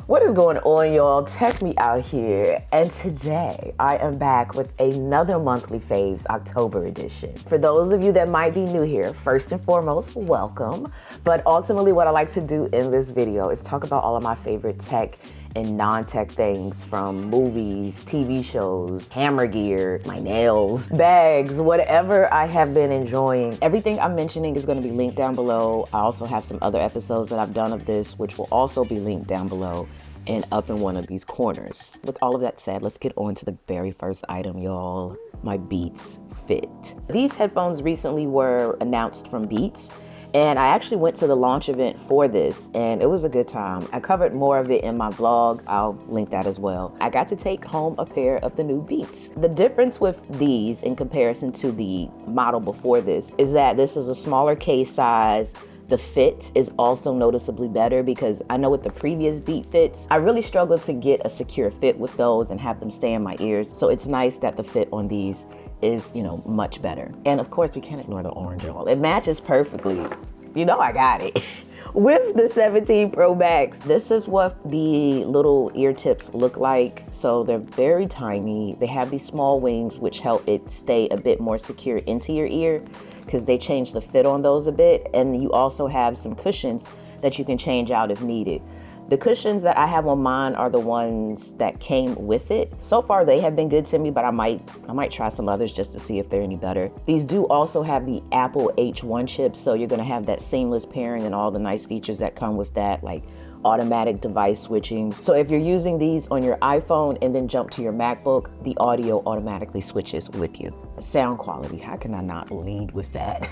What is going on, y'all? Check me out here. And today I am back with another monthly faves October edition. For those of you that might be new here, first and foremost, welcome. But ultimately what I like to do in this video is talk about all of my favorite tech and non-tech things, from movies, TV shows, camera gear, my nails, bags, whatever I have been enjoying. Everything I'm mentioning is going to be linked down below. I also have some other episodes that I've done of this, which will also be linked down below and up in one of these corners. With all of that said, let's get on to the very first item, y'all. My Beats Fit. These headphones recently were announced from Beats, and I actually went to the launch event for this, and it was a good time. I covered more of it in my vlog. I'll link that as well. I got to take home a pair of the new Beats. The difference with these in comparison to the model before this is that this is a smaller case size. The fit is also noticeably better, because I know with the previous Beat Fits, I really struggled to get a secure fit with those and have them stay in my ears. So it's nice that the fit on these is, much better. And of course, we can't ignore the orange, y'all. It matches perfectly. I got it. With the 17 Pro Max, this is what the little ear tips look like. So they're very tiny. They have these small wings, which help it stay a bit more secure into your ear, because they changed the fit on those a bit. And you also have some cushions that you can change out if needed. The cushions that I have on mine are the ones that came with it. So far, they have been good to me, but I might try some others just to see if they're any better. These do also have the Apple H1 chip, so you're gonna have that seamless pairing and all the nice features that come with that, like automatic device switching. So if you're using these on your iPhone and then jump to your MacBook, the audio automatically switches with you. Sound quality, how can I not lead with that?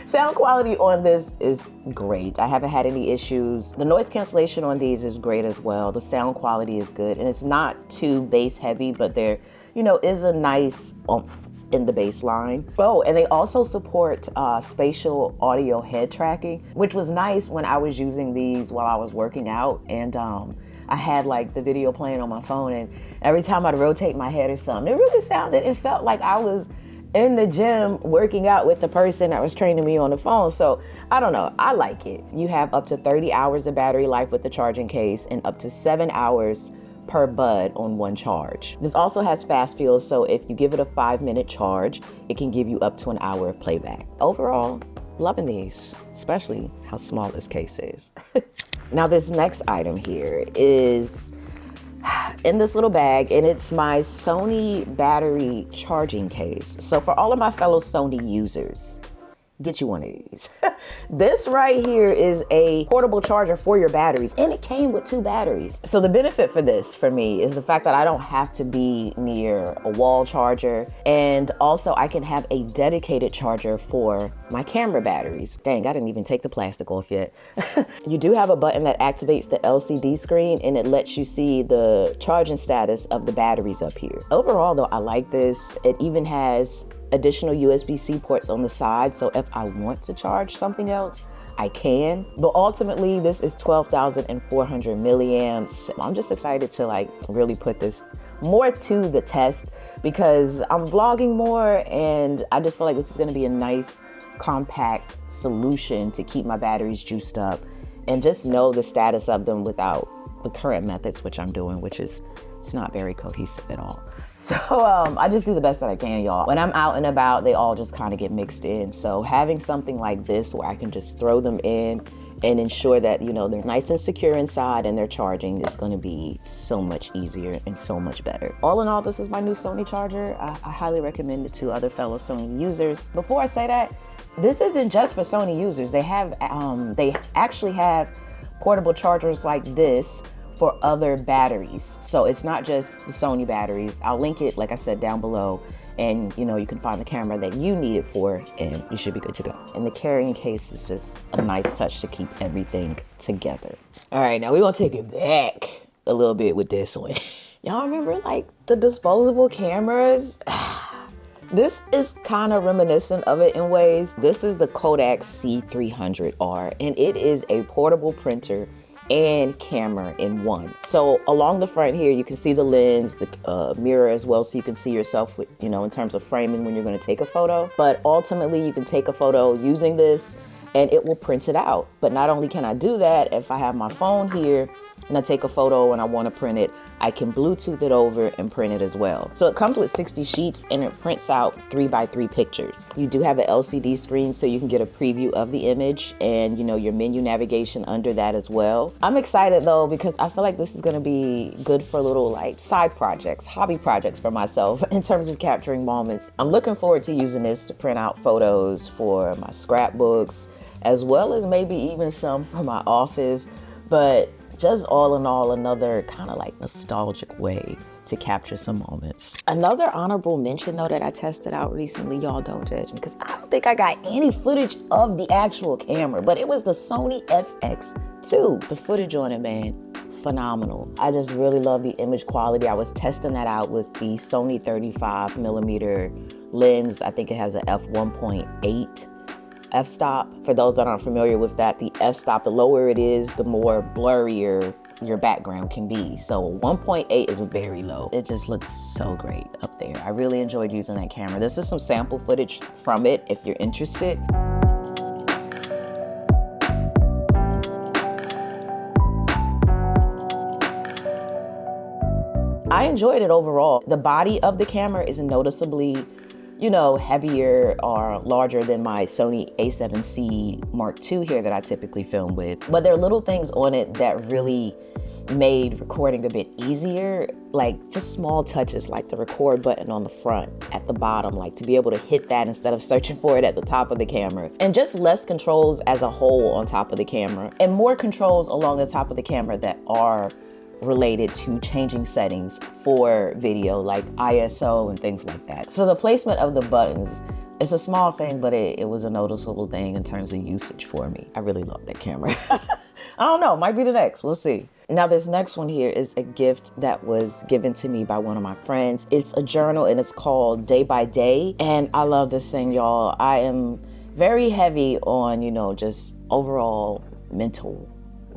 Sound quality on this is great. I haven't had any issues. The noise cancellation on these is great as well. The sound quality is good, and it's not too bass heavy, but there, is a nice oomph in the bass line. Oh, and they also support spatial audio head tracking, which was nice when I was using these while I was working out. And I had like the video playing on my phone, and every time I'd rotate my head or something, it really sounded, it felt like I was in the gym working out with the person that was training me on the phone. So I don't know, I like it. You have up to 30 hours of battery life with the charging case, and up to 7 hours per bud on one charge. This also has fast fuel, so if you give it a 5-minute charge, it can give you up to an hour of playback. Overall, loving these, especially how small this case is. Now this next item here is in this little bag, and it's my Sony battery charging case. So for all of my fellow Sony users, get you one of these. This right here is a portable charger for your batteries, and it came with 2 batteries. So the benefit for this, for me, is the fact that I don't have to be near a wall charger, and also I can have a dedicated charger for my camera batteries. Dang, I didn't even take the plastic off yet. You do have a button that activates the LCD screen, and it lets you see the charging status of the batteries up here. Overall though, I like this. It even has additional USB-C ports on the side, so if I want to charge something else, I can. But ultimately, this is 12,400 milliamps. I'm just excited to really put this more to the test, because I'm vlogging more, and I just feel like this is gonna be a nice, compact solution to keep my batteries juiced up and just know the status of them without the current methods, which I'm doing, which is, it's not very cohesive at all. So I just do the best that I can, y'all. When I'm out and about, they all just kind of get mixed in. So having something like this where I can just throw them in and ensure that, they're nice and secure inside and they're charging is gonna be so much easier and so much better. All in all, this is my new Sony charger. I highly recommend it to other fellow Sony users. Before I say that, this isn't just for Sony users. They actually have portable chargers like this for other batteries. So it's not just the Sony batteries. I'll link it, like I said, down below, and you can find the camera that you need it for, and you should be good to go. And the carrying case is just a nice touch to keep everything together. All right, now we're gonna take it back a little bit with this one. Y'all remember the disposable cameras? This is kind of reminiscent of it in ways. This is the Kodak C300R, and it is a portable printer and camera in one. So along the front here, you can see the lens, the mirror as well, so you can see yourself, in terms of framing when you're going to take a photo. But ultimately, you can take a photo using this, and it will print it out. But not only can I do that, if I have my phone here, and I take a photo and I want to print it, I can Bluetooth it over and print it as well. So it comes with 60 sheets and it prints out 3x3 pictures. You do have an LCD screen so you can get a preview of the image and your menu navigation under that as well. I'm excited though because I feel like this is going to be good for little like side projects, hobby projects for myself in terms of capturing moments. I'm looking forward to using this to print out photos for my scrapbooks as well as maybe even some for my office, but just all in all, another kind of like nostalgic way to capture some moments. Another honorable mention though that I tested out recently, y'all don't judge me because I don't think I got any footage of the actual camera, but it was the Sony FX2. The footage on it, man, phenomenal. I just really love the image quality. I was testing that out with the Sony 35mm lens. I think it has an f1.8 f-stop. For those that aren't familiar with that, the f-stop, the lower it is, the more blurrier your background can be. So 1.8 is very low. It just looks so great up there. I really enjoyed using that camera. This is some sample footage from it if you're interested. I enjoyed it overall. The body of the camera is noticeably heavier or larger than my Sony a7C Mark II here that I typically film with. But there are little things on it that really made recording a bit easier, like just small touches like the record button on the front at the bottom, like to be able to hit that instead of searching for it at the top of the camera. And just less controls as a whole on top of the camera and more controls along the top of the camera that are related to changing settings for video like ISO and things like that. So the placement of the buttons, it's a small thing, but it was a noticeable thing in terms of usage for me. I really love that camera. I don't know, might be the next, we'll see. Now this next one here is a gift that was given to me by one of my friends. It's a journal and it's called Day by Day. And I love this thing, y'all. I am very heavy on, just overall mental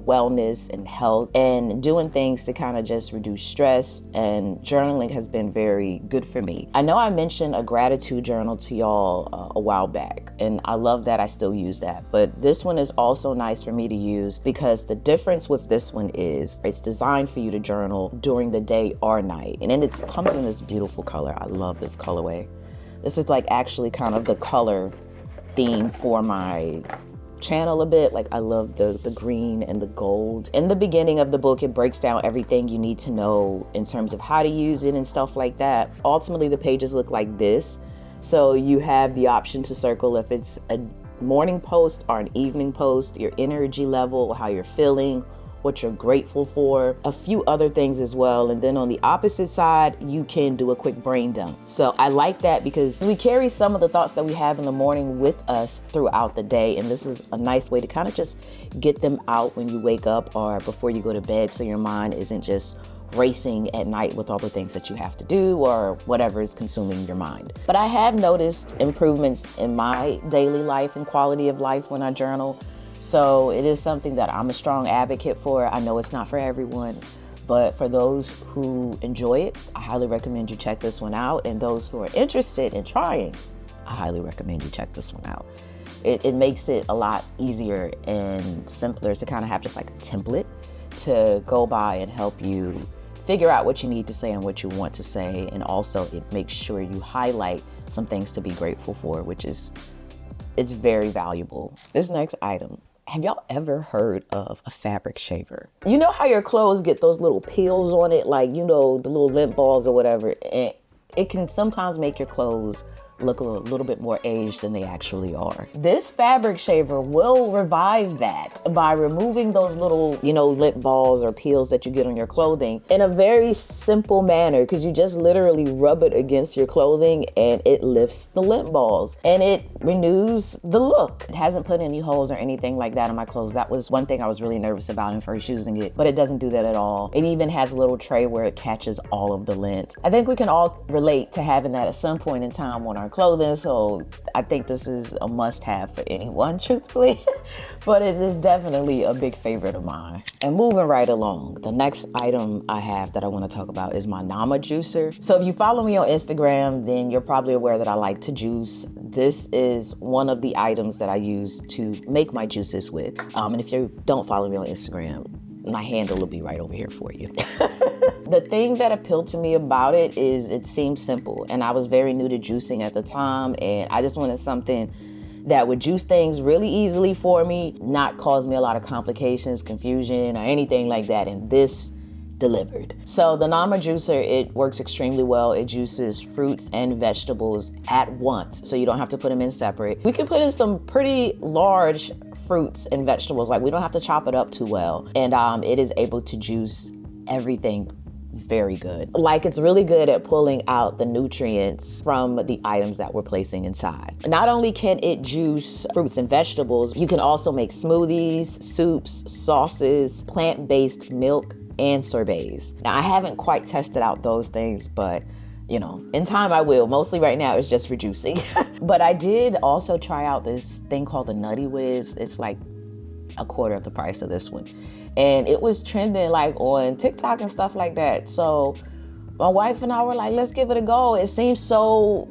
wellness and health and doing things to kind of just reduce stress, and journaling has been very good for me. I know I mentioned a gratitude journal to y'all a while back, and I love that. I still use that, but this one is also nice for me to use because the difference with this one is it's designed for you to journal during the day or night, and then it comes in this beautiful color. I love this colorway. This is like actually kind of the color theme for my channel a bit. Like I love the green and the gold. In the beginning of the book, it breaks down everything you need to know in terms of how to use it and stuff like that. Ultimately, the pages look like this. So you have the option to circle if it's a morning post or an evening post, your energy level, how you're feeling, what you're grateful for, a few other things as well. And then on the opposite side, you can do a quick brain dump. So I like that because we carry some of the thoughts that we have in the morning with us throughout the day. And this is a nice way to kind of just get them out when you wake up or before you go to bed, so your mind isn't just racing at night with all the things that you have to do or whatever is consuming your mind. But I have noticed improvements in my daily life and quality of life when I journal. So it is something that I'm a strong advocate for. I know it's not for everyone, but for those who enjoy it, I highly recommend you check this one out. And those who are interested in trying, I highly recommend you check this one out. It makes it a lot easier and simpler to kind of have just like a template to go by and help you figure out what you need to say and what you want to say. And also it makes sure you highlight some things to be grateful for, which is, it's very valuable. This next item, have y'all ever heard of a fabric shaver? You know how your clothes get those little peels on it, like, the little lint balls or whatever, and it can sometimes make your clothes look a little bit more aged than they actually are. This fabric shaver will revive that by removing those little, lint balls or peels that you get on your clothing in a very simple manner, because you just literally rub it against your clothing and it lifts the lint balls and it renews the look. It hasn't put any holes or anything like that on my clothes. That was one thing I was really nervous about in first using it, but it doesn't do that at all. It even has a little tray where it catches all of the lint. I think we can all relate to having that at some point in time on our clothing, so I think this is a must-have for anyone, truthfully. But it is definitely a big favorite of mine. And moving right along, the next item I have that I want to talk about is my Nama juicer. So if you follow me on Instagram, then you're probably aware that I like to juice. This is one of the items that I use to make my juices with. And if you don't follow me on Instagram, my handle will be right over here for you. The thing that appealed to me about it is it seemed simple, and I was very new to juicing at the time, and I just wanted something that would juice things really easily for me, not cause me a lot of complications, confusion, or anything like that, and this delivered. So the Nama juicer, it works extremely well. It juices fruits and vegetables at once, so you don't have to put them in separate. We can put in some pretty large fruits and vegetables, like we don't have to chop it up too well, and it is able to juice everything very good. Like, it's really good at pulling out the nutrients from the items that we're placing inside. Not only can it juice fruits and vegetables, you can also make smoothies, soups, sauces, plant-based milk, and sorbets. Now, I haven't quite tested out those things, but you know, in time I will. Mostly right now it's just for juicing. But I did also try out this thing called the Nutty Whiz. It's like a quarter of the price of this one. And it was trending like on TikTok and stuff like that. So my wife and I were like, let's give it a go. It seems so,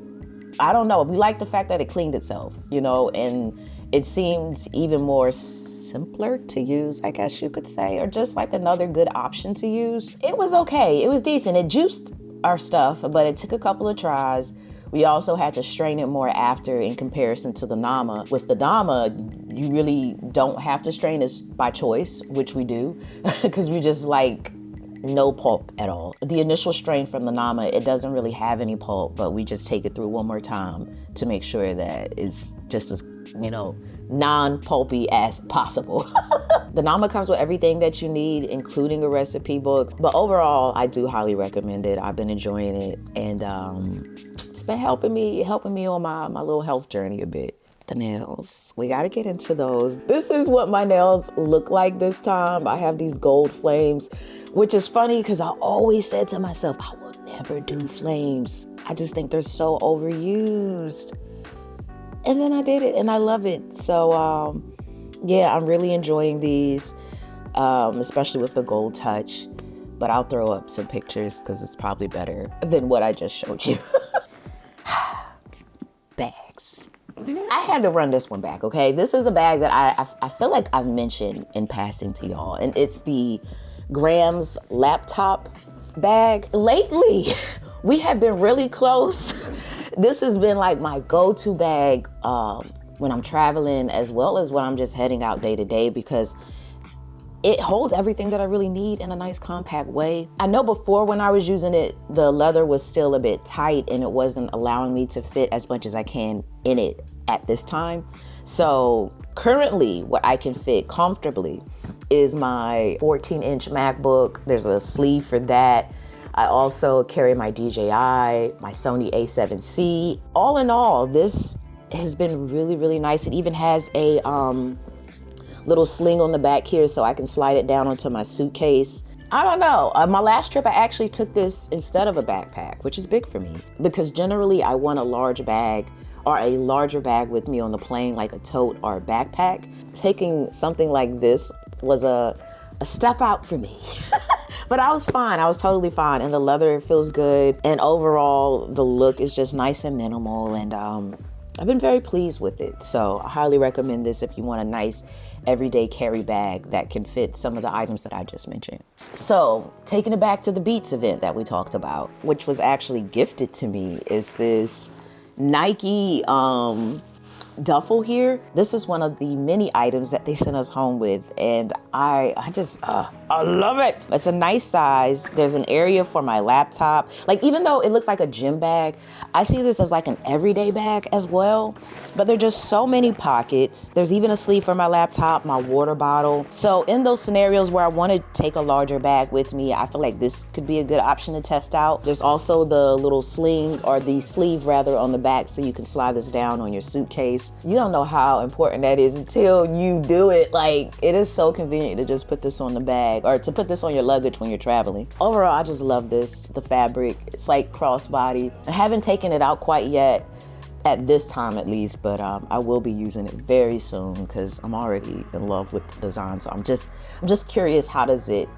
I don't know. We like the fact that it cleaned itself, you know, and it seemed even more simpler to use, I guess you could say, or just like another good option to use. It was okay. It was decent. It juiced our stuff, but it took a couple of tries. We also had to strain it more after in comparison to the Nama. With the Nama, you really don't have to strain it by choice, which we do, because we just like no pulp at all. The initial strain from the Nama, it doesn't really have any pulp, but we just take it through one more time to make sure that it's just as, you know, non-pulpy as possible. The Nama comes with everything that you need, including a recipe book. But overall, I do highly recommend it. I've been enjoying it, and it's been helping me on my little health journey a bit. The nails, we gotta get into those. This is what my nails look like this time. I have these gold flames, which is funny because I always said to myself, I will never do flames. I just think they're so overused. And then I did it, and I love it. So yeah, I'm really enjoying these, especially with the gold touch. But I'll throw up some pictures because it's probably better than what I just showed you. Bags. I had to run this one back, okay? This is a bag that I feel like I've mentioned in passing to y'all, and it's the Grams laptop bag. Lately, we have been really close. This has been like my go-to bag when I'm traveling, as well as when I'm just heading out day to day, because it holds everything that I really need in a nice compact way. I know before when I was using it, the leather was still a bit tight and it wasn't allowing me to fit as much as I can in it at this time. So currently what I can fit comfortably is my 14-inch MacBook. There's a sleeve for that. I also carry my DJI, my Sony a7C. All in all, this has been really, really nice. It even has a little sling on the back here so I can slide it down onto my suitcase. I don't know. My last trip, I actually took this instead of a backpack, which is big for me because generally I want a large bag or a larger bag with me on the plane, like a tote or a backpack. Taking something like this was a step out for me. But I was fine. I was totally fine. And the leather feels good. And overall, the look is just nice and minimal. And I've been very pleased with it. So I highly recommend this if you want a nice everyday carry bag that can fit some of the items that I just mentioned. So taking it back to the Beats event that we talked about, which was actually gifted to me, is this Nike duffel here. This is one of the many items that they sent us home with, and I love it. It's a nice size. There's an area for my laptop. Like, even though it looks like a gym bag, I see this as like an everyday bag as well. But there are just so many pockets. There's even a sleeve for my laptop, my water bottle. So in those scenarios where I want to take a larger bag with me, I feel like this could be a good option to test out. There's also the little sling, or the sleeve rather, on the back, so you can slide this down on your suitcase. You don't know how important that is until you do it. Like, it is so convenient to just put this on the bag, or to put this on your luggage when you're traveling. Overall, I just love this, the fabric. It's like crossbody. I haven't taken it out quite yet, at this time at least, but I will be using it very soon because I'm already in love with the design. So I'm just curious, how does it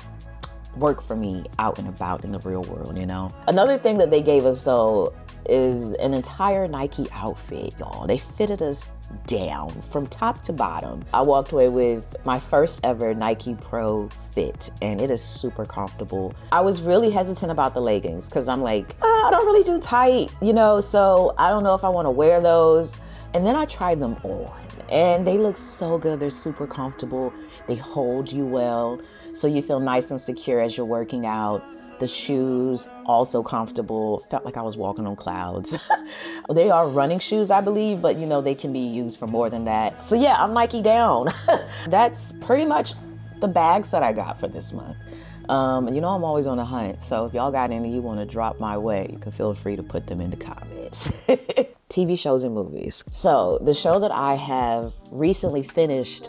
work for me out and about in the real world, you know? Another thing that they gave us though, is an entire Nike outfit, y'all. They fitted us down from top to bottom. I walked away with my first ever Nike Pro fit, and it is super comfortable. I was really hesitant about the leggings because I'm like, I don't really do tight, you know, so I don't know if I want to wear those. And then I tried them on, and they look so good. They're super comfortable. They hold you well, so you feel nice and secure as you're working out. The shoes, also comfortable. Felt like I was walking on clouds. They are running shoes, I believe, but you know, they can be used for more than that. So yeah, I'm Nike down. That's pretty much the bags that I got for this month. You know, I'm always on a hunt. So if y'all got any you want to drop my way, you can feel free to put them in the comments. TV shows and movies. So the show that I have recently finished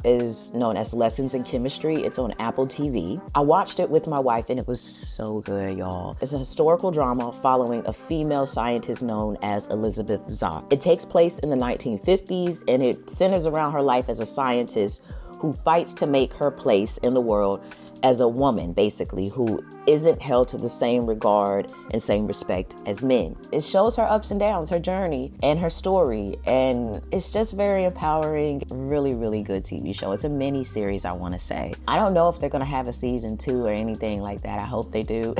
is known as Lessons in Chemistry. It's on Apple TV. I watched it with my wife and it was so good, y'all. It's a historical drama following a female scientist known as Elizabeth Zock. It takes place in the 1950s and it centers around her life as a scientist who fights to make her place in the world as a woman, basically, who isn't held to the same regard and same respect as men. It shows her ups and downs, her journey and her story, and it's just very empowering. Really, really good TV show. It's a mini series, I want to say. I don't know if they're gonna have a season 2 or anything like that. I hope they do.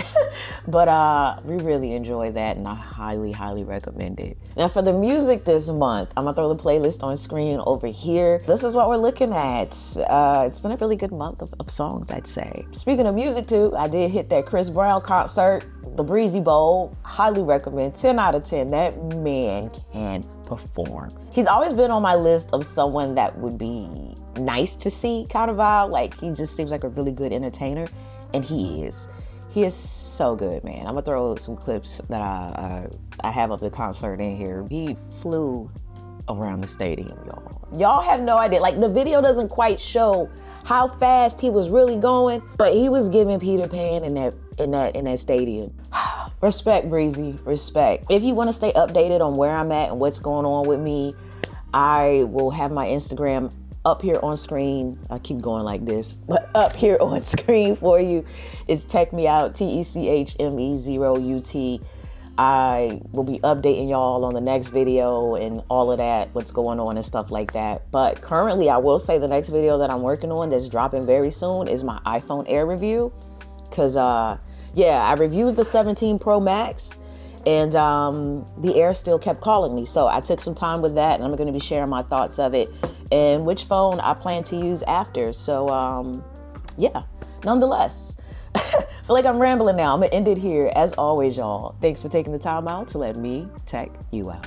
But we really enjoy that, and I highly, highly recommend it. Now for the music this month, I'm gonna throw the playlist on screen over here. This is what we're looking at. It's been a really good month of songs, I'd say. Speaking of music too, I did hit that Chris Brown concert, the Breezy Bowl. Highly recommend, 10 out of 10. That man can perform. He's always been on my list of someone that would be nice to see kind of vibe. Like, he just seems like a really good entertainer, and he is. He is so good, man. I'm gonna throw some clips that I have of the concert in here. He flew around the stadium, y'all. Y'all have no idea. Like, the video doesn't quite show how fast he was really going, but he was giving Peter Pan in that stadium. Respect, Breezy, respect. If you want to stay updated on where I'm at and what's going on with me, I will have my Instagram up here on screen. I keep going like this, but up here on screen for you. It's Tech Me Out, TECHME0UT. I will be updating y'all on the next video and all of that, what's going on and stuff like that. But currently, I will say the next video that I'm working on that's dropping very soon is my iPhone Air review. Cause yeah, I reviewed the 17 Pro Max and the Air still kept calling me. So I took some time with that and I'm gonna be sharing my thoughts of it and which phone I plan to use after. So yeah, nonetheless, I feel like I'm rambling now. I'm gonna end it here. As always, y'all, thanks for taking the time out to let me tech you out.